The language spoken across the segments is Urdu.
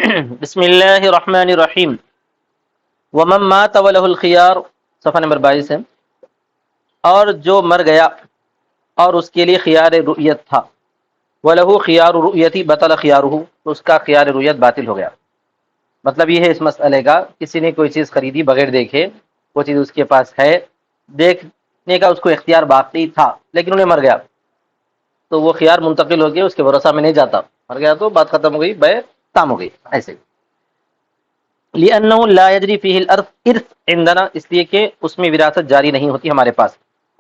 بسم اللہ الرحمن الرحیم ومن مات وله الخيار، صفحہ نمبر 22 ہے۔ اور جو مر گیا اور اس کے لیے خیار رؤیت تھا، وله خیار رؤیتی بطل خیارہ، تو اس کا خیار رؤیت باطل ہو گیا۔ مطلب یہ ہے اس مسئلے کا، کسی نے کوئی چیز خریدی بغیر دیکھے، وہ چیز اس کے پاس ہے، دیکھنے کا اس کو اختیار باقی تھا لیکن انہیں مر گیا، تو وہ خیار منتقل ہو گیا، اس کے بھروسہ میں نہیں جاتا، مر گیا تو بات ختم ہو گئی، بے تام ہو گئی۔ ایسے لأنه لا يجري فيه الارث عندنا، اس لیے کہ اس میں وراثت جاری نہیں ہوتی ہمارے پاس۔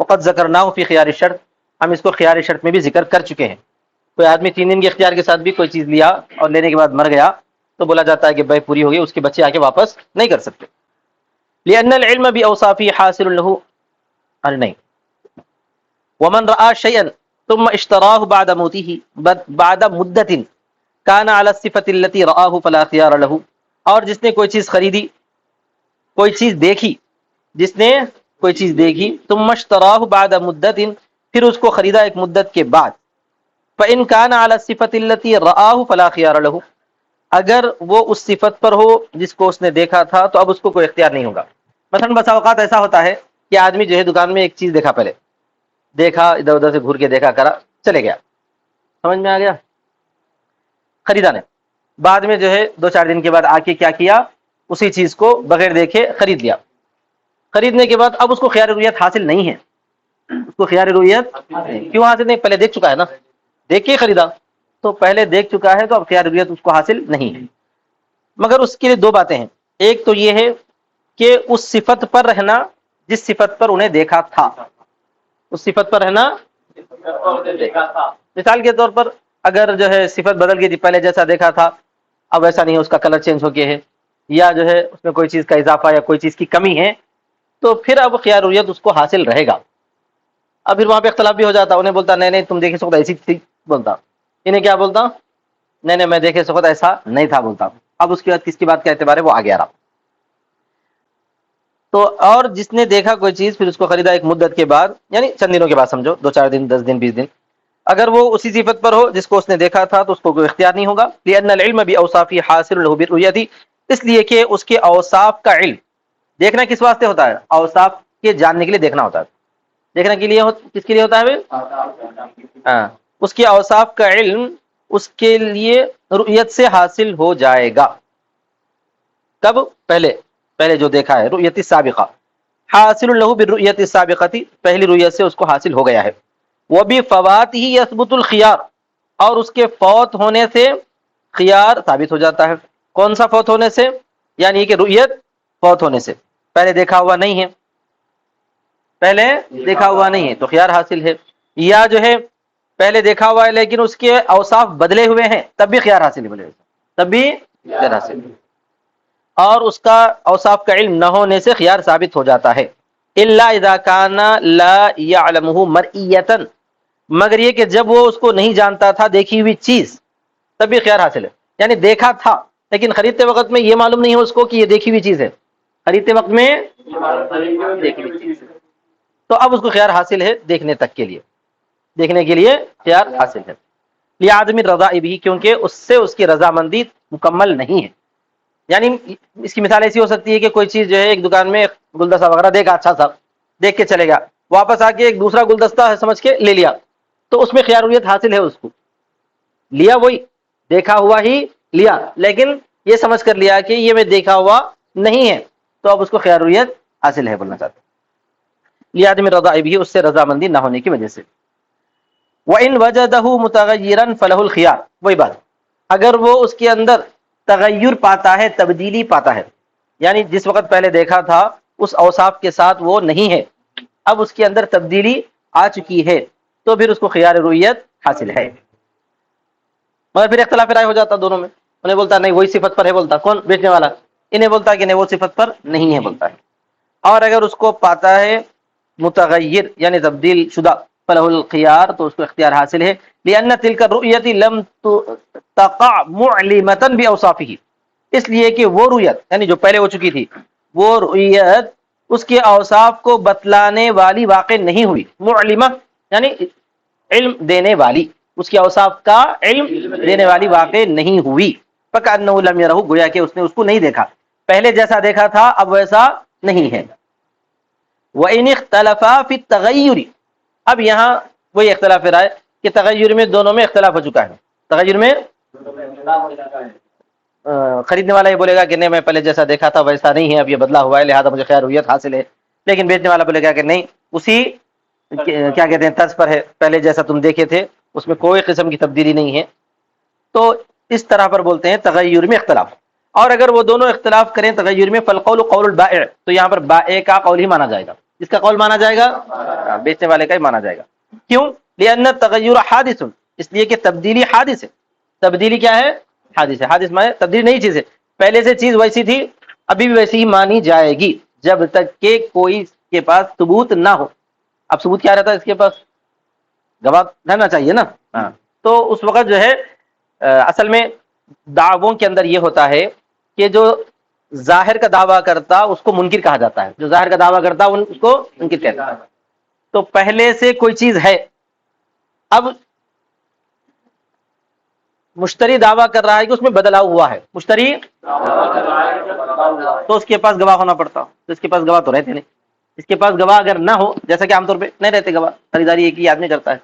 وقد ذکرناه في خيار الشرط، ہم اس کو خیار شرط میں بھی ذکر کر چکے ہیں۔ کوئی آدمی 3 دن کے اختیار کے ساتھ بھی کوئی چیز لیا اور لینے کے بعد مر گیا تو بولا جاتا ہے کہ بے پوری ہو گئی، اس کے بچے آ کے واپس نہیں کر سکتے۔ لأن العلم بأوصافه حاصل له، ارے نہیں، ومن رأى شيئا ثم اشتراه بعد موته بعد مدة كان على الصفة التي رآه فلا خيار له، اور جس نے کوئی چیز خریدی، کوئی چیز دیکھی، جس نے کوئی چیز دیکھی، ثم اشتراه بعد مدة، پھر اس کو خریدا ایک مدت کے بعد، فإن كان على الصفة التي رآه فلا خيار له، اگر وہ اس صفت پر ہو جس کو اس نے دیکھا تھا تو اب اس کو کوئی اختیار نہیں ہوگا۔ مثلا بسا اوقات ایسا ہوتا ہے کہ آدمی جو ہے دکان میں ایک چیز دیکھا، پہلے دیکھا، ادھر ادھر سے گھور کے دیکھا کرا، چلے گیا، سمجھ میں آ گیا، خریدا نے، بعد میں جو ہے 2-4 دن کے بعد آ کے کیا کیا، اسی چیز کو بغیر دیکھے خرید لیا۔ خریدنے کے بعد اب اس کو خیار رؤیت حاصل نہیں ہے، اس کو خیار رؤیت کیوں حاصل نہیں؟ پہلے دیکھ چکا ہے نا، دیکھ کے خریدا تو پہلے دیکھ چکا ہے تو اب خیار رؤیت اس کو حاصل نہیں ہے۔ مگر اس کے لیے 2 باتیں ہیں، ایک تو یہ ہے کہ اس صفت پر رہنا جس صفت پر انہیں دیکھا تھا، اس صفت پر رہنا، مثال کے طور پر اگر جو ہے صفت بدل گئی تھی، پہلے جیسا دیکھا تھا اب ایسا نہیں ہے، اس کا کلر چینج ہو گیا ہے، یا جو ہے اس میں کوئی چیز کا اضافہ یا کوئی چیز کی کمی ہے، تو پھر اب خیار رؤیت اس کو حاصل رہے گا۔ اب پھر وہاں پہ اختلاف بھی ہو جاتا، انہیں بولتا نہیں نہیں تم دیکھے سو ایسی تھی، بولتا انہیں کیا بولتا، نہیں نہیں میں دیکھے سو ایسا نہیں تھا، بولتا۔ اب اس کے بعد کس کی بات کا اعتبار ہے، وہ آگے آ رہا۔ تو اور جس نے دیکھا کوئی چیز پھر اس کو خریدا ایک مدت کے بعد، یعنی چند دنوں کے بعد، سمجھو 2-4 دن، 10 دن، 20 دن، اگر وہ اسی صفت پر ہو جس کو اس نے دیکھا تھا تو اس کو کوئی اختیار نہیں ہوگا۔ لأن العلم بأوصافه حاصل له بالرؤية، اس لیے کہ اس کے اوصاف کا علم، دیکھنا کس واسطے ہوتا ہے؟ اوصاف کے جاننے کے لیے دیکھنا ہوتا ہے، دیکھنا کے لیے کس کے لیے ہوتا ہے؟ ہاں، اس کے اوصاف کا علم اس کے لیے رؤیت سے حاصل ہو جائے گا۔ کب؟ پہلے جو دیکھا ہے، رؤیت السابقہ، حاصل له بالرؤیت السابقہ، پہلی رؤیت سے اس کو حاصل ہو گیا ہے۔ وبفواتہ یثبت الخیار، اور اس کے فوت ہونے سے خیار ثابت ہو جاتا ہے۔ کون سا فوت ہونے سے؟ یعنی کہ رؤیت فوت ہونے سے، پہلے دیکھا ہوا نہیں ہے، پہلے دیکھا ہوا نہیں ہے تو خیار حاصل ہے، یا جو ہے پہلے دیکھا ہوا ہے لیکن اس کے اوصاف بدلے ہوئے ہیں تب بھی خیار حاصل ہے، تب بھی خیار حاصل ہے، اور اس کا اوصاف کا علم نہ ہونے سے خیار ثابت ہو جاتا ہے۔ الا اذا كان لا يعلمه مرئیۃ، مگر یہ کہ جب وہ اس کو نہیں جانتا تھا، دیکھی ہوئی چیز، تب بھی خیار حاصل ہے، یعنی دیکھا تھا لیکن خریدتے وقت میں یہ معلوم نہیں ہے اس کو کہ یہ دیکھی ہوئی چیز ہے، خریدتے وقت میں دیکھی ہوئی چیز ہے، تو اب اس کو خیار حاصل ہے دیکھنے تک کے لیے، دیکھنے کے لیے خیار حاصل ہے۔ لعدم الرضا بھی، کیونکہ اس سے اس کی رضامندی مکمل نہیں ہے۔ یعنی اس کی مثال ایسی ہو سکتی ہے کہ کوئی چیز جو ہے ایک دکان میں گلدستہ وغیرہ دیکھا، اچھا سا دیکھ کے چلے گا، واپس آ کے ایک دوسرا گلدستہ ہے سمجھ کے لے لیا، تو اس میں خیار رؤیت حاصل ہے، اس کو لیا، وہی دیکھا ہوا ہی لیا، لیکن یہ سمجھ کر لیا کہ یہ میں دیکھا ہوا نہیں ہے، تو اب اس کو خیار رؤیت حاصل ہے، بولنا چاہتے ہیں۔ لعدم الرضا بھی، اس سے رضامندی نہ ہونے کی وجہ سے۔ وَإِن وَجَدَهُ مُتَغَيِّرًا فَلَهُ الْخِيَارُ، وہی بات، اگر وہ اس کے اندر تغیر پاتا ہے، تبدیلی پاتا ہے، یعنی جس وقت پہلے دیکھا تھا اس اوصاف کے ساتھ وہ نہیں ہے، اب اس کے اندر تبدیلی آ چکی ہے، تو پھر اس کو خیار رؤیت حاصل ہے۔ مگر پھر اختلاف رائے ہو جاتا دونوں میں، انہیں بولتا نہیں وہی صفت پر ہے، بولتا کون؟ بیچنے والا، انہیں بولتا کہ نہیں وہ صفت پر نہیں ہے، بولتا ہے۔ اور اگر اس کو پاتا ہے متغیر یعنی تبدیل شدہ، فلہ الخیار، تو اس کو اختیار حاصل ہے۔ لأن تلک الرؤیت لم تقع معلمۃ باوصافہ، اس لیے کہ وہ رؤیت یعنی جو پہلے ہو چکی تھی، وہ رؤیت اس کے اوصاف کو بتلانے والی واقع نہیں ہوئی، معلمہ یعنی علم دینے والی، اس کے اوصاف کا علم دینے والی واقع نہیں ہوئی۔ فَكَأَنَّهُ لَمْ يَرَهُ، گویا کہ اس نے اس کو نہیں دیکھا، پہلے جیسا دیکھا تھا اب ویسا نہیں ہے. وَإِنِ اخْتَلَفَا فِي التَّغَيُّرِ، اب یہاں وہی اختلاف رائے کہ تغیر میں دونوں میں اختلاف ہو چکا ہے. تغیر میں خریدنے والا یہ بولے گا کہ نہیں میں پہلے جیسا دیکھا تھا ویسا نہیں ہے، اب یہ بدلا ہوا ہے لہذا مجھے خیر رویت حاصل ہے. لیکن بیچنے والا بولے گا کہ نہیں اسی کیا کہتے ہیں طرز پر ہے، پہلے جیسا تم دیکھے تھے اس میں کوئی قسم کی تبدیلی نہیں ہے. تو اس طرح پر بولتے ہیں تغیر میں اختلاف. اور اگر وہ دونوں اختلاف کریں تغیر میں فالقول قول البائع، تو یہاں پر بائع کا قول ہی مانا جائے گا. جس کا قول مانا جائے گا بیچنے والے کا ہی مانا جائے گا. کیوں؟ لأن التغیر حادث، اس لیے کہ تبدیلی حادث ہے. تبدیلی کیا ہے؟ حادث ہے. حادث معنی تبدیلی نئی چیز ہے، پہلے سے چیز ویسی تھی ابھی بھی ویسی ہی مانی جائے گی جب تک کہ کوئی کے پاس ثبوت نہ ہو. اب ثبوت کیا رہتا ہے اس کے پاس؟ گواہ رہنا چاہیے نا. ہاں تو اس وقت جو ہے اصل میں دعووں کے اندر یہ ہوتا ہے کہ جو ظاہر کا دعویٰ کرتا اس کو منکر کہا جاتا ہے، جو ظاہر کا دعویٰ کرتا اس کو منکر کہتا ہے. تو پہلے سے کوئی چیز ہے، اب مشتری دعویٰ کر رہا ہے کہ اس میں بدلاؤ ہوا ہے، مشتری تو اس کے پاس گواہ ہونا پڑتا. تو اس کے پاس گواہ تو رہتے نہیں. اس کے پاس گواہ اگر نہ ہو، جیسا کہ عام طور پہ نہیں رہتے گواہ، خریداری ایک ہی آدمی کرتا ہے،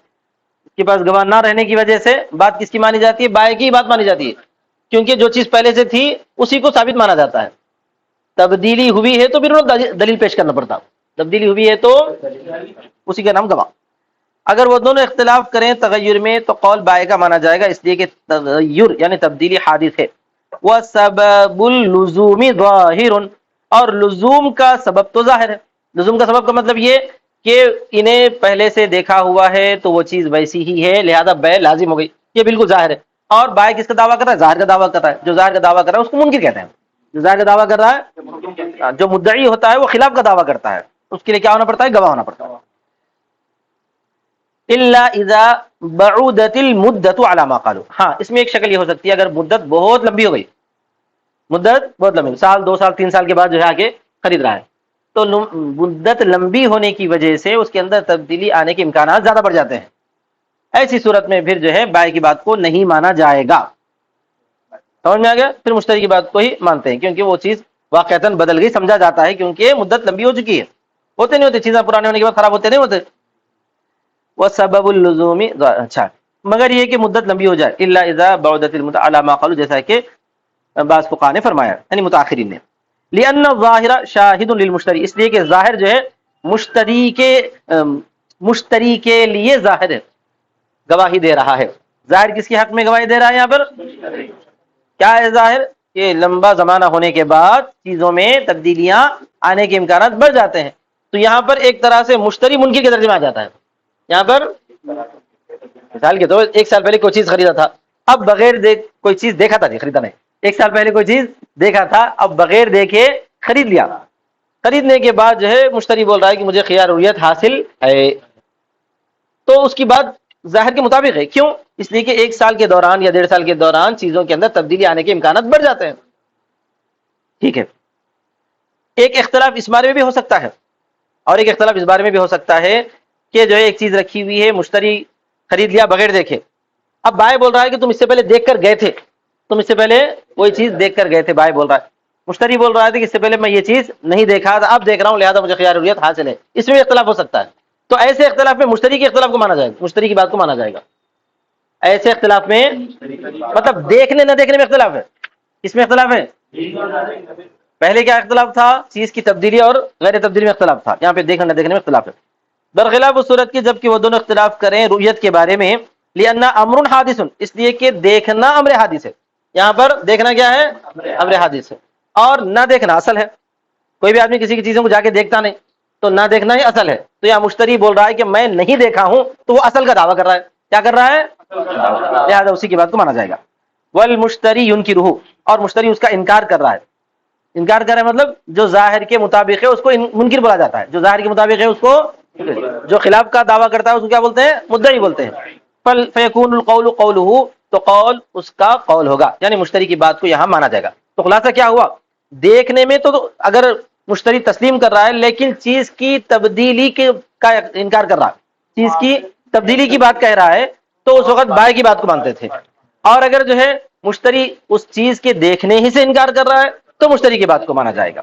اس کے پاس گواہ نہ رہنے کی وجہ سے بات کس کی مانی جاتی ہے؟ بائع کی بات مانی جاتی ہے، کیونکہ جو چیز پہلے سے تھی اسی کو ثابت مانا جاتا ہے. تبدیلی ہوئی ہے تو پھر دلیل پیش کرنا پڑتا. تبدیلی ہوئی ہے تو اسی کا نام گواہ. اگر وہ دونوں اختلاف کریں تغیر میں تو قول بائع کا مانا جائے گا، اس لیے کہ تغیر یعنی تبدیلی حادث ہے. وَسَبَبُ اللُّزُومِ ظَاہِرٌ، اور لزوم کا سبب تو ظاہر ہے. لزوم کا سبب کا مطلب یہ کہ انہیں پہلے سے دیکھا ہوا ہے تو وہ چیز ویسی ہی ہے لہذا بیع لازم ہو گئی، یہ بالکل ظاہر ہے. اور بائع کس کا دعویٰ کر رہا ہے؟ ظاہر کا دعویٰ کر رہا ہے. جو ظاہر کا دعویٰ کر رہا ہے اس کو منکر کہتے ہیں. جو ظاہر کا دعویٰ کر رہا ہے، جو مدعی ہوتا ہے وہ خلاف کا دعویٰ کرتا ہے، اس کے لیے کیا ہونا پڑتا ہے؟ گواہ ہونا پڑتا ہے. الا اذا بعدت المدت على ما قالوا، ہاں اس میں ایک شکل یہ ہو سکتی ہے اگر مدت بہت لمبی ہو گئی، مدت بہت لمبی، سال 2 سال 3 سال کے بعد جو ہے آگے خرید رہا ہے، تو مدت لمبی ہونے کی وجہ سے اس کے اندر تبدیلی آنے کے امکانات زیادہ بڑھ جاتے ہیں. ایسی صورت میں پھر جو ہے بائع کی بات کو نہیں مانا جائے گا. سمجھ میں آ گیا؟ پھر مشتری کی بات کو ہی مانتے ہیں کیونکہ وہ چیز واقعتاً بدل گئی، سمجھا جاتا ہے کیونکہ مدت لمبی ہو چکی ہے. ہوتے نہیں ہوتے، چیزیں پرانے ہونے کے بعد خراب ہوتے نہیں ہوتے. وسبب اللزوم، اچھا مگر یہ کہ مدت لمبی ہو جائے. الا اذا بعدت المدت على ما قالوا، جیسا کہ بعض فقہاء نے فرمایا یعنی متاخرین نے. لأن الظاہر شاہد للمشتری، اس لیے کہ ظاہر جو ہے مشتری کے لیے ظاہر ہے، گواہی دے رہا ہے. ظاہر کس کے حق میں گواہی دے رہا ہے؟ یہاں پر کیا ہے ظاہر؟ کہ لمبا زمانہ ہونے کے بعد چیزوں میں تبدیلیاں آنے کے امکانات بڑھ جاتے ہیں. تو یہاں پر ایک طرح سے مشتری منکر کے درجے میں آ جاتا ہے. یہاں پر مثال کے طور 1 سال پہلے کوئی چیز خریدا تھا، اب بغیر کوئی چیز دیکھا تھا، خریدا نہیں، 1 سال پہلے کوئی چیز دیکھا تھا اب بغیر دیکھے خرید لیا. خریدنے کے بعد جو ہے مشتری بول رہا ہے کہ مجھے خیارویت حاصل ہے، تو اس کی بات ظاہر کے مطابق ہے. کیوں؟ اس لیے کہ 1 سال کے دوران یا 1.5 سال کے دوران چیزوں کے اندر تبدیلی آنے کے امکانات بڑھ جاتے ہیں. ٹھیک ہے، ایک اختلاف اس بارے میں بھی ہو سکتا ہے، اور ایک اختلاف اس بارے میں بھی ہو سکتا ہے کہ جو ہے ایک چیز رکھی ہوئی ہے، مشتری خرید لیا بغیر دیکھے، اب بائع بول رہا ہے کہ تم اس سے پہلے دیکھ کر گئے تھے، تم اس سے پہلے کوئی چیز دیکھ کر گئے تھے. بائع بول رہا ہے، مشتری بول رہا ہے کہ اس سے پہلے میں یہ چیز نہیں دیکھا تھا، اب دیکھ رہا ہوں لہذا مجھے خیارویت حاصل ہے. اس میں بھی اختلاف ہو سکتا ہے. تو ایسے اختلاف میں مشتری کے اختلاف کو مانا جائے گا، مشتری کی بات کو مانا جائے گا. ایسے اختلاف میں مطلب دیکھنے نہ دیکھنے میں اختلاف ہے. اس میں اختلاف ہے. پہلے کیا اختلاف تھا؟ چیز کی تبدیلی اور غیر تبدیلی میں اختلاف تھا. یہاں پہ دیکھنے نہ دیکھنے میں اختلاف ہے. برخلاف اس صورت کی جبکہ وہ دونوں اختلاف کریں رؤیت کے بارے میں، لأن امر حادث، اس لیے کہ دیکھنا امر حادث ہے. یہاں پر دیکھنا کیا ہے؟ امر حادث ہے، اور نہ دیکھنا اصل ہے. کوئی بھی آدمی کسی کی چیزوں کو جا کے دیکھتا نہیں، تو نہ دیکھنا ہی اصل ہے. تو یہاں مشتری بول رہا ہے کہ میں نہیں دیکھا ہوں، تو وہ اصل کا دعویٰ کر رہا ہے. کیا کر رہا ہے؟ لہذا اسی کی بات کو مانا جائے گا. والمشتری ينکرہ، اور مشتری اس کا انکار کر رہا ہے. انکار کر رہا ہے مطلب جو ظاہر کے مطابق ہے اس کو منکر بولا جاتا ہے. جو ظاہر کے مطابق ہے اس کو، جو خلاف کا دعویٰ کرتا ہے اس کو کیا بولتے ہیں؟ مدعی بولتے ہیں. فیکون القول قولہ، تو قول اس کا قول ہوگا، یعنی مشتری کی بات کو یہاں مانا جائے گا. تو خلاصہ کیا ہوا؟ دیکھنے میں تو اگر مشتری تسلیم کر رہا ہے لیکن چیز کی تبدیلی کا انکار کر رہا ہے، چیز کی تبدیلی کی بات کہہ رہا ہے، تو اس وقت بائع کی بات کو مانتے تھے. اور اگر جو ہے مشتری اس چیز کے دیکھنے ہی سے انکار کر رہا ہے تو مشتری کی بات کو مانا جائے گا،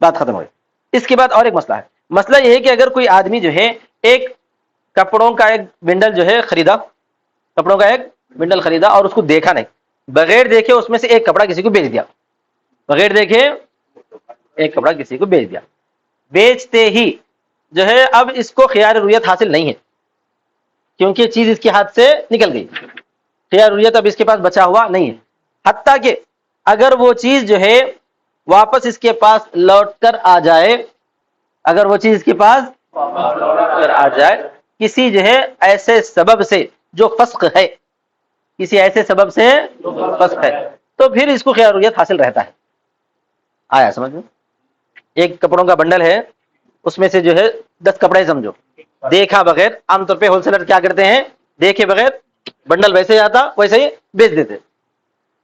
بات ختم ہوئی۔ اس کے بعد اور ایک مسئلہ ہے، مسئلہ یہ ہے کہ اگر کوئی آدمی جو ہے ایک کپڑوں کا ایک بنڈل جو ہے خریدا، کپڑوں کا ایک بنڈل خریدا اور اس کو دیکھا نہیں، بغیر دیکھے اس میں سے ایک کپڑا کسی کو بیچ دیا، بغیر دیکھے ایک کپڑا کسی کو بیچ دیا، بیچتے ہی جو ہے اب اس کو خیار رویت حاصل نہیں ہے، کیونکہ چیز اس کے ہاتھ سے نکل گئی، خیار رویت اب اس کے پاس بچا ہوا نہیں ہے، حتیٰ کہ اگر وہ چیز جو ہے واپس اس کے پاس لوٹ کر آ جائے، اگر وہ چیز اس کے پاس لوٹ کر آ جائے کسی جو ہے ایسے سبب سے جو فسق ہے، کسی ایسے سبب سے فسق ہے، تو پھر اس کو خیار رویت حاصل رہتا ہے۔ آیا سمجھ میں؟ ایک کپڑوں کا بنڈل ہے، اس میں سے جو ہے 10 کپڑے سمجھو، دیکھا بغیر، عام طور پہ ہول سیلر کیا کرتے ہیں، دیکھے بغیر بنڈل ویسے ہی آتا ویسے ہی بیچ دیتے،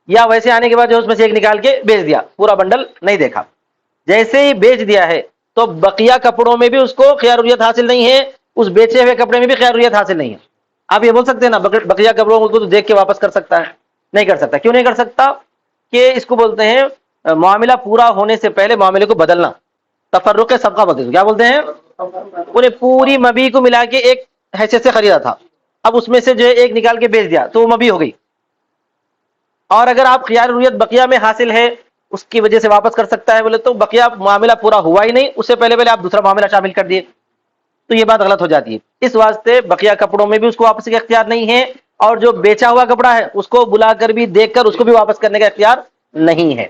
یا ویسے آنے کے بعد جو اس میں سے ایک نکال کے بیچ دیا، پورا بنڈل نہیں دیکھا، جیسے ہی بیچ دیا ہے تو بقیہ کپڑوں میں بھی اس کو خیارویت حاصل نہیں ہے، اس بیچے ہوئے کپڑے میں بھی خیارویت حاصل نہیں ہے۔ آپ یہ بول سکتے ہیں نا بقیہ کپڑوں کو تو دیکھ کے واپس کر سکتا ہے، نہیں کر سکتا۔ کیوں نہیں کر سکتا؟ کہ اس کو بولتے ہیں معاملہ پورا ہونے سے پہلے معاملے کو بدلنا، تفرق سبقہ بولتے ہیں، کیا بولتے ہیں؟ انہیں پوری مبی کو ملا کے ایک حیثیت سے خریدا تھا، اب اس میں سے جو ہے ایک نکال کے بیچ دیا تو وہ مبی ہو گئی۔ اور اگر آپ خیار رویت بقیہ میں حاصل ہے اس کی وجہ سے واپس کر سکتا ہے بولے تو بقیہ معاملہ پورا ہوا ہی نہیں، اس سے پہلے پہلے آپ دوسرا معاملہ شامل کر دیے تو یہ بات غلط ہو جاتی ہے۔ اس واسطے بقیہ کپڑوں میں بھی اس کو واپس کا اختیار نہیں ہے، اور جو بیچا ہوا کپڑا ہے اس کو بلا کر بھی دیکھ کر اس کو بھی واپس کرنے کا اختیار نہیں ہے۔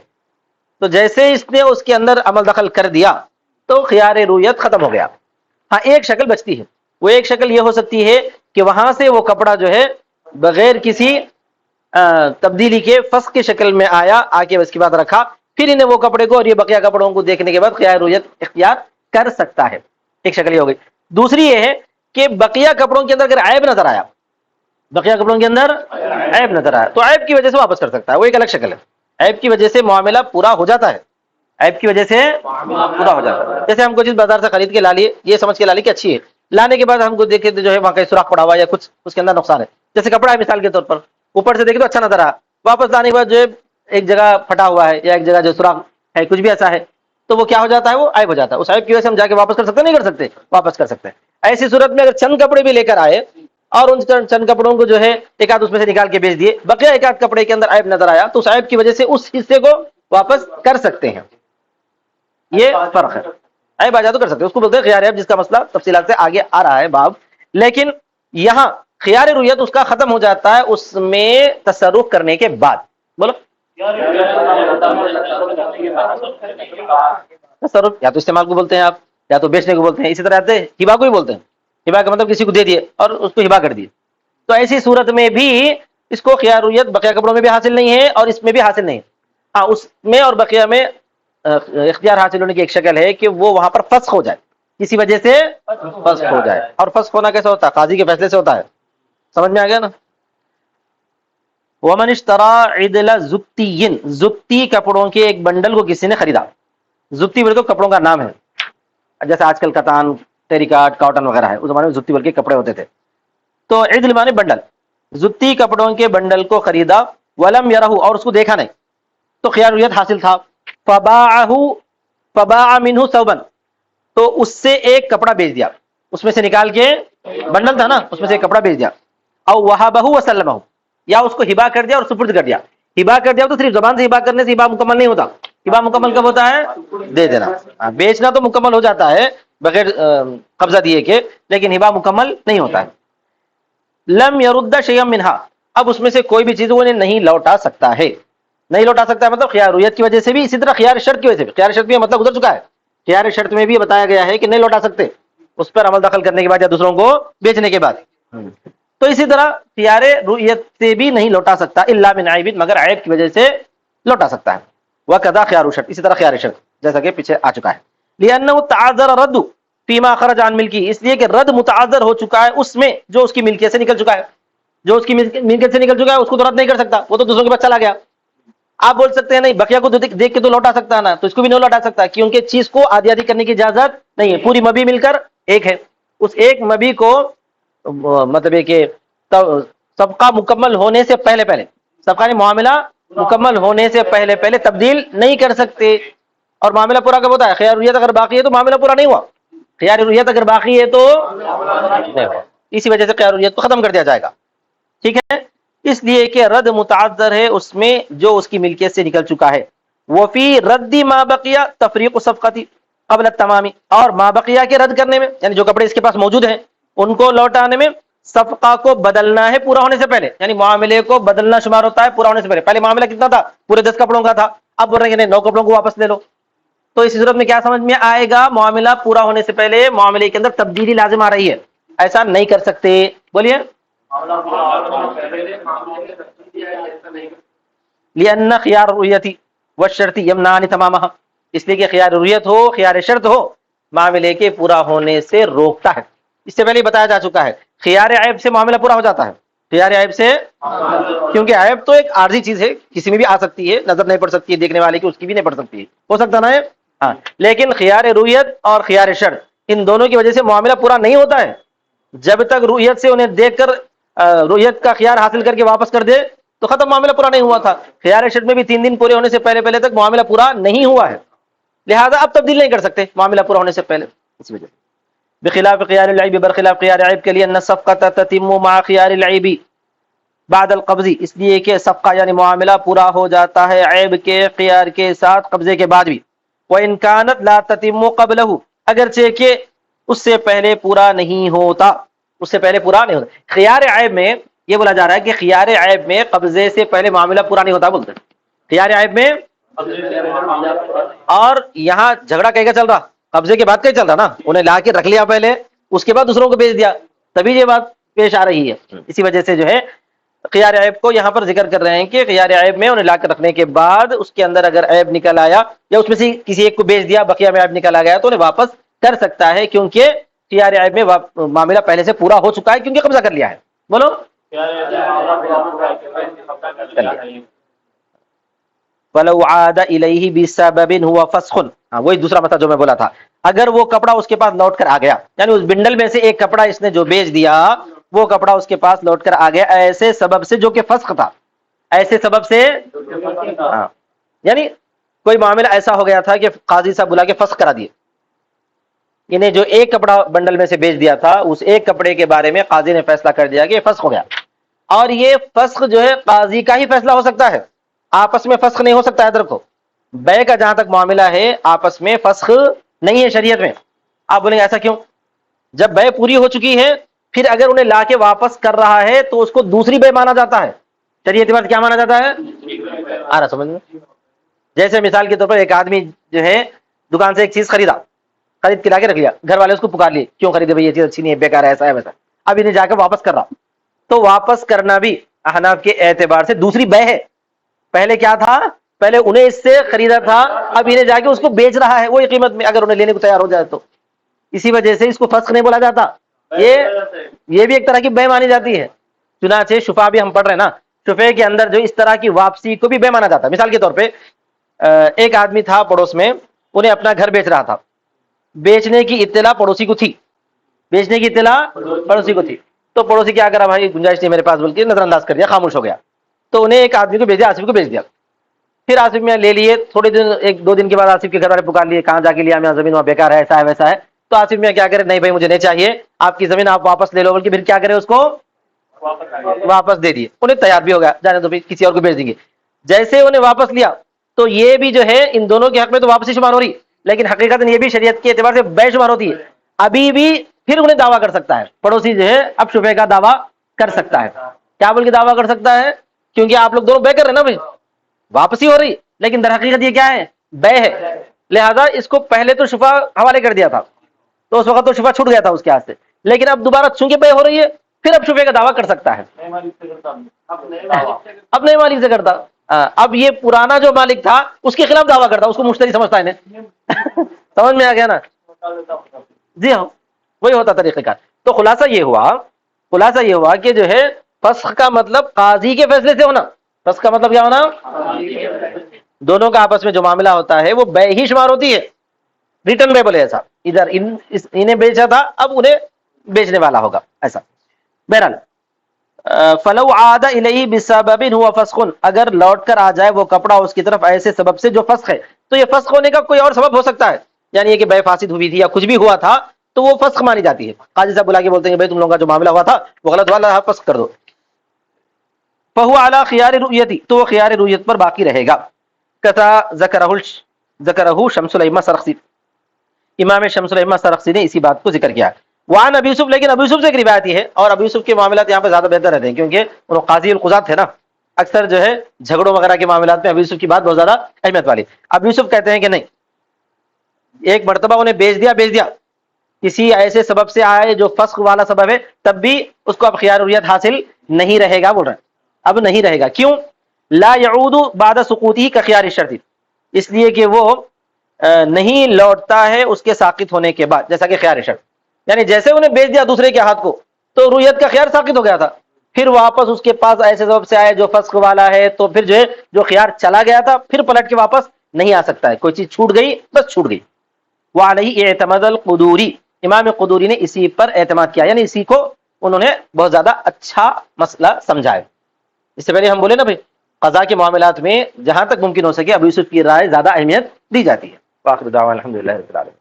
تو جیسے اس نے اس کے اندر عمل دخل کر دیا تو خیار رویت ختم ہو گیا۔ ہاں ایک شکل بچتی ہے، وہ ایک شکل یہ ہو سکتی ہے کہ وہاں سے وہ کپڑا جو ہے بغیر کسی تبدیلی کے فسخ کی شکل میں آیا، آ کے اس کے بعد رکھا، پھر انہیں وہ کپڑے کو اور یہ بقیہ کپڑوں کو دیکھنے کے بعد خیار رویت اختیار کر سکتا ہے۔ ایک شکل یہ ہو گئی۔ دوسری یہ ہے کہ بقیہ کپڑوں کے اندر اگر عیب نظر آیا، بقیہ کپڑوں کے اندر عیب نظر آیا تو عیب کی وجہ سے واپس کر سکتا ہے، وہ ایک الگ شکل ہے۔ عیب کی وجہ سے معاملہ پورا ہو جاتا ہے، عیب کی وجہ سے پورا ہو جاتا ہے۔ جیسے ہم کو چیز بازار سے خرید کے لا لیے، یہ سمجھ کے لا لی کہ اچھی ہے، لانے کے بعد ہم کو دیکھے جو ہے وہاں کہیں سوراخ پڑا ہوا یا کچھ اس کے اندر نقصان ہے، جیسے کپڑا ہے مثال کے طور پر، اوپر سے دیکھے تو اچھا نظر آیا، واپس لانے کے بعد جو ہے ایک جگہ پھٹا ہوا ہے یا ایک جگہ جو سوراخ ہے، کچھ بھی ایسا ہے تو وہ کیا ہو جاتا ہے، وہ عیب ہو جاتا ہے۔ اس عیب کی وجہ سے ہم جا کے واپس کر سکتے ہیں، نہیں کر سکتے؟ واپس کر سکتے ہیں۔ ایسی صورت میں اگر چند کپڑے بھی لے کر آئے اور ان چند کپڑوں کو جو ہے ایک آدھ اس میں سے نکال کے بیچ دیے، بقیہ ایک آدھ کپڑے کے اندر عیب نظر آیا تو اس عیب کی وجہ سے اس حصے کو واپس کر سکتے ہیں۔ یہ فرق ہے، عیب آ جائے تو کر سکتے ہیں، اس کو بولتے ہیں خیار عیب، جس کا مسئلہ تفصیلات سے آگے آ رہا ہے باب۔ لیکن یہاں خیار رویت اس کا ختم ہو جاتا ہے اس میں تصرف کرنے کے بعد۔ بولو تصرف یا تو استعمال کو بولتے ہیں آپ، یا تو بیچنے کو بولتے ہیں، اسی طرح آتے ہبا کو ہی بولتے ہیں۔ ہبا کا مطلب کسی کو دے دیے اور اس کو ہبا کر دیے، تو ایسی صورت میں بھی اس کو خیار رویت بقیہ کپڑوں میں بھی حاصل نہیں ہے اور اس میں بھی حاصل نہیں ہے۔ ہاں اس میں اور بقیہ میں اختیار حاصل ہونے کی ایک شکل ہے کہ وہ وہاں پر فسخ ہو جائے، کسی وجہ سے فسخ ہو جائے، اور فسخ ہونا کیسے ہوتا ہے؟ قاضی کے فیصلے سے ہوتا ہے۔ سمجھ میں آ گیا نا؟ ومن اشترى عدل زتی، زتی کپڑوں کے ایک بنڈل کو کسی نے خریدا، زتی بولے تو کپڑوں کا نام ہے، جیسے آج کل کتان، ٹیریکاٹ، کاٹن وغیرہ ہے، اس زمانے میں زتی بول کے کپڑے ہوتے تھے۔ تو عدل مانے بنڈل، زتی کپڑوں کے بنڈل کو خریدا، ولم یرہ اور اس کو دیکھا نہیں تو خیار رویت حاصل تھا، فباع منہ ثوبا تو اس سے ایک کپڑا بیچ دیا، اس میں سے نکال کے، بنڈل تھا نا اس میں سے ایک کپڑا بیچ دیا، او وہبہ وسلمہ یا اس کو ہبا کر دیا اور سپرد کر دیا۔ ہبا کر دیا تو صرف زبان سے ہبا کرنے سے ہبا مکمل نہیں ہوتا، ہبا مکمل کب ہوتا ہے؟ دے دینا۔ بیچنا تو مکمل ہو جاتا ہے بغیر قبضہ دیے کے، لیکن ہبا مکمل نہیں ہوتا ہے۔ لم یرد شیئا منہا اب اس میں سے کوئی بھی چیز وہ نہیں لوٹا سکتا ہے، نہیں لوٹا سکتا ہے مطلب خیار رویت کی وجہ سے بھی، اسی طرح خیار شرط کی وجہ سے بھی، خیار شرط بھی مطلب گزر چکا ہے، خیار شرط میں بھی بتایا گیا ہے کہ نہیں لوٹا سکتے اس پر عمل دخل کرنے کے بعد یا دوسروں کو بیچنے کے بعد، تو اسی طرح خیار رویت سے بھی نہیں لوٹا سکتا، الا من عیب مگر عیب کی وجہ سے لوٹا سکتا ہے۔ وکذا خیار شرط اسی طرح خیار شرط جیسا کہ پیچھے آ چکا ہے۔ لأنه تعذر رد فيما خرج عن ملکی اس لیے کہ رد متعذر ہو چکا ہے اس میں جو اس کی ملکیت سے نکل چکا ہے، جو اس کی ملکیت سے نکل چکا ہے اس کو تو رد نہیں کر سکتا، وہ تو دوسروں کے پاس چلا گیا۔ آپ بول سکتے ہیں نہیں بقیہ کو دیکھ کے تو لوٹا سکتا ہے نا، تو اس کو بھی نہیں لوٹا سکتا کیونکہ چیز کو آدھی آدھی کرنے کی اجازت نہیں ہے، پوری مبی مل کر ایک ہے، اس ایک مبی کو مطلب یہ کہ سبقہ مکمل ہونے سے پہلے پہلے صفقہ یعنی معاملہ مکمل ہونے سے پہلے پہلے تبدیل نہیں کر سکتے. اور معاملہ پورا کب ہوتا ہے؟ خیار رویت اگر باقی ہے تو معاملہ پورا نہیں ہوا. خیار رویت اگر باقی ہے تو نہیں ہوا. اسی وجہ سے خیار رویت کو ختم کر دیا جائے گا. ٹھیک ہے. اس لیے کہ رد متعذر ہے اس میں جو اس کی ملکیت سے نکل چکا ہے. وفی رد ما بقیہ تفریق صفقتی قبل التمامی، اور ما بقیہ کے رد کرنے میں یعنی جو کپڑے اس کے پاس موجود ہیں ان کو لوٹانے میں صفقہ کو بدلنا ہے پورا ہونے سے پہلے، یعنی معاملے کو بدلنا شمار ہوتا ہے پورا ہونے سے پہلے. پہلے معاملہ کتنا تھا؟ پورے 10 کپڑوں کا تھا. اب بول رہے ہیں کہ نہیں 9 کپڑوں کو واپس لے لو. تو اس صورت میں کیا سمجھ میں آئے گا؟ معاملہ پورا ہونے سے پہلے معاملے کے اندر تبدیلی لازم آ رہی ہے، ایسا نہیں کر سکتے. بولیے. لأن خيار الرؤية والشرط يمنعان تمامها، اس لیے کہ خیار رویت ہو خیار شرط ہو معاملے کے پورا ہونے سے روکتا ہے. اس سے پہلے بتایا جا چکا ہے خیار عیب سے معاملہ پورا ہو جاتا ہے. خیار عیب سے، کیونکہ عیب تو ایک عارضی چیز ہے، کسی میں بھی آ سکتی ہے، نظر نہیں پڑ سکتی ہے دیکھنے والے کی، اس کی بھی نہیں پڑ سکتی ہے، ہو سکتا نا ہے. ہاں، لیکن خیار رویت اور خیار شرط ان دونوں کی وجہ سے معاملہ پورا نہیں ہوتا ہے جب تک رویت سے انہیں دیکھ کر رویت کا خیار حاصل کر کے واپس کر دے تو ختم، معاملہ پورا نہیں ہوا تھا. خیار شرط میں بھی 3 دن پورے ہونے سے پہلے پہلے تک معاملہ پورا نہیں ہوا ہے، لہذا اب تبدیل نہیں کر سکتے معاملہ پورا ہونے سے پہلے. اس وجہ بخلاف خیار العیب، برخلاف خیار عیب کے لیے ان الصفقۃ تتم مع خیار العیب بعد القبض، اس لیے کہ صفقہ یعنی معاملہ پورا ہو جاتا ہے عیب کے خیار کے ساتھ قبضے کے بعد بھی. وَإِنْ كَانَتْ لَا تَتِمُّ قَبْلَهُ، اگرچہ کہ اس سے پہلے پورا نہیں ہوتا، اس سے پہلے پورا نہیں ہوتا. خیار عیب میں یہ بولا جا رہا ہے کہ خیار عیب میں قبضے سے پہلے معاملہ پورا نہیں ہوتا بولتے خیار عیب میں. اور یہاں جھگڑا کہیں کا چل رہا؟ قبضے کے بعد کا ہی چل رہا نا، انہیں لا کے رکھ لیا پہلے، اس کے بعد دوسروں کو بیچ دیا، تبھی یہ بات پیش آ رہی ہے. اسی وجہ سے جو ہے خیار عیب کو یہاں پر ذکر کر رہے ہیں کہ خیار عیب میں انہیں لا کر رکھنے کے بعد اس کے اندر اگر عیب نکل آیا یا اس میں سے کسی ایک کو بیچ دیا بقیہ میں عیب نکل آ گیا تو انہیں واپس کر سکتا ہے، کیونکہ خیار عیب میں معاملہ پہلے سے پورا ہو چکا ہے کیونکہ قبضہ کر لیا ہے. بولو. فلو عاد الیہ بسبب هو فسخ، ہاں وہی دوسرا مسئلہ جو میں بولا تھا، اگر وہ کپڑا اس کے پاس لوٹ کر آ گیا، یعنی اس بنڈل میں سے ایک کپڑا اس نے جو بیچ دیا وہ کپڑا اس کے پاس لوٹ کر آ گیا ایسے سبب سے جو کہ فسخ تھا، ایسے سبب سے. ہاں، یعنی کوئی معاملہ ایسا ہو گیا تھا کہ قاضی صاحب بلا کے فسخ کرا دیے. انہیں جو ایک کپڑا بنڈل میں سے بیچ دیا تھا اس ایک کپڑے کے بارے میں قاضی نے فیصلہ کر دیا کہ یہ فسخ ہو گیا. اور یہ فسخ جو ہے قاضی کا ہی فیصلہ ہو سکتا ہے، آپس میں فسخ نہیں ہو سکتا. ادھر کو بے کا جہاں تک معاملہ ہے آپس میں فسخ نہیں ہے شریعت میں. آپ بولیں گے ایسا کیوں؟ جب بے پوری ہو چکی ہے پھر اگر انہیں لا کے واپس کر رہا ہے تو اس کو دوسری بے مانا جاتا ہے. شریعت بات کیا مانا جاتا ہے؟ آ رہا سمجھ میں؟ جیسے مثال کے طور پر ایک آدمی جو ہے دکان سے ایک چیز خرید کے لا کے رکھ لیا، گھر والے اس کو پکار لیے کیوں خریدے بھائی یہ چیز اچھی نہیں ہے، بیکار ہے، ایسا ہے ویسا. اب انہیں جا کے واپس کر رہا تو واپس کرنا بھی احناف کے اعتبار سے دوسری بے ہے. پہلے کیا تھا؟ پہلے انہیں اس سے خریدا تھا، اب انہیں جا کے اس کو بیچ رہا ہے وہی قیمت میں اگر انہیں لینے کو تیار ہو جائے تو. اسی وجہ سے اس کو فسخ نہیں بولا جاتا، یہ بھی ایک طرح کی بے مانی جاتی ہے. چنانچہ شفا بھی ہم پڑھ رہے ہیں نا، شفے کے اندر جو اس طرح کی واپسی کو بھی بے مانا جاتا ہے. مثال کے طور پہ ایک آدمی تھا پڑوس میں، انہیں اپنا گھر بیچ رہا تھا، بیچنے کی اطلاع پڑوسی کو تھی، بیچنے کی اطلاع پڑوسی کو تھی. تو پڑوسی کیا کرا، بھائی گنجائش نہیں میرے پاس، بول کے نظر انداز کر دیا، خاموش ہو گیا. تو انہیں ایک آدمی کو بھیج دیا، آصف کو بھیج دیا. پھر آصف میں لے لیے، تھوڑے دن 1-2 دن کے بعد آصف کے گھر والے پکار لیے، کہاں جا کے لیا؟ میں زمین وہاں بیکار ہے، ایسا ہے ویسا ہے. تو آصف میں کیا کرے، نہیں بھائی مجھے نہیں چاہیے آپ کی زمین، آپ واپس لے لو. بلکہ پھر کیا کرے، اس کو واپس دے دیے. انہیں تیار بھی ہو گیا، جانے تو کسی اور کو بھیج دیں گے. جیسے انہیں واپس لیا تو یہ بھی جو ہے ان دونوں کے حق میں تو واپسی شمار ہو رہی، لیکن حقیقت یہ بھی شریعت کے اعتبار سے بے شمار ہوتی ہے. ابھی بھی پھر انہیں دعویٰ کر سکتا ہے پڑوسی جو ہے، اب شبے کا دعویٰ کر سکتا ہے. کیا بول کے دعویٰ کر سکتا ہے؟ کیونکہ آپ لوگ دونوں بے کر رہے ہیں نا بھائی، واپسی ہو رہی، لیکن در حقیقت یہ کیا ہے؟ بے ہے. لہذا اس کو پہلے تو شفا حوالے کر دیا تھا تو اس وقت تو شفا چھوٹ گیا تھا اس کے ہاتھ سے، لیکن اب دوبارہ چونکہ بے ہو رہی ہے پھر اب شفے کا دعویٰ کر سکتا ہے. اب نئے مالک سے کرتا، اب یہ پرانا جو مالک تھا اس کے خلاف دعویٰ کرتا، اس کو مشتری سمجھتا ہے. سمجھ میں آ گیا نا؟ جی ہاں، وہی ہوتا طریقہ کار. تو خلاصہ یہ ہوا کہ جو ہے فسخ کا مطلب قاضی کے فیصلے سے ہونا. فسخ کا مطلب کیا ہونا؟ دونوں کا آپس میں جو معاملہ ہوتا ہے وہ بے ہی شمار ہوتی ہے. ریٹرن بے بولے ایسا، ادھر انہیں بیچا تھا اب انہیں بیچنے والا ہوگا ایسا. بہرحال فلو عاد الیہ بسبب هو فسخ، اگر لوٹ کر آ جائے وہ کپڑا اس کی طرف ایسے سبب سے جو فسخ ہے، تو یہ فسخ ہونے کا کوئی اور سبب ہو سکتا ہے، یعنی یہ کہ بے فاسد ہوئی تھی یا کچھ بھی ہوا تھا تو وہ فسخ مانی جاتی ہے. قاضی صاحب بلا کے بولتے ہیں بھائی تم لوگوں کا جو معاملہ ہوا تھا وہ غلط ہوا، فسخ کر دو. فهو على خيار رؤیتی، تو وہ خیار رؤیت پر باقی رہے گا. کتا ذکرہ شمس الائمہ سرخسی، امام شمس الائمہ سرخسی نے اسی بات کو ذکر کیا. وعن ابی یوسف، لیکن ابی یوسف سے ایک روایت ہے، اور ابی یوسف کے معاملات یہاں پہ زیادہ بہتر رہتے ہیں کیونکہ وہ قاضی القضات تھے نا. اکثر جو ہے جھگڑوں وغیرہ کے معاملات میں ابی یوسف کی بات بہت زیادہ اہمیت والی. ابی یوسف کہتے ہیں کہ نہیں، ایک مرتبہ انہیں بیچ دیا کسی ایسے سبب سے آئے جو فسخ والا سبب ہے، تب بھی اس کو اب خیار رؤیت حاصل نہیں رہے گا. بول رہے ہیں اب نہیں رہے گا. کیوں؟ لا يعود بعد سقوطه كخيار الشرط، اس لیے کہ وہ نہیں لوٹتا ہے اس کے ساقط ہونے کے بعد، جیسا کہ خیار شرط، یعنی جیسے انہیں بیچ دیا دوسرے کے ہاتھ کو تو رؤیت کا خیار ساقط ہو گیا تھا، پھر واپس اس کے پاس ایسے سبب سے آئے جو فسخ والا ہے، تو پھر جو ہے جو خیار چلا گیا تھا پھر پلٹ کے واپس نہیں آ سکتا ہے. کوئی چیز چھوٹ گئی بس چھوٹ گئی. وعلیہ اعتمد القدوری، امام قدوری نے اسی پر اعتماد کیا، یعنی اسی کو انہوں نے بہت زیادہ اچھا مسئلہ سمجھا ہے. اس سے پہلے ہم بولے نا بھائی قضا کے معاملات میں جہاں تک ممکن ہو سکے ابو یوسف کی رائے زیادہ اہمیت دی جاتی ہے. وآخر دعوانا الحمدللہ رب العالمین.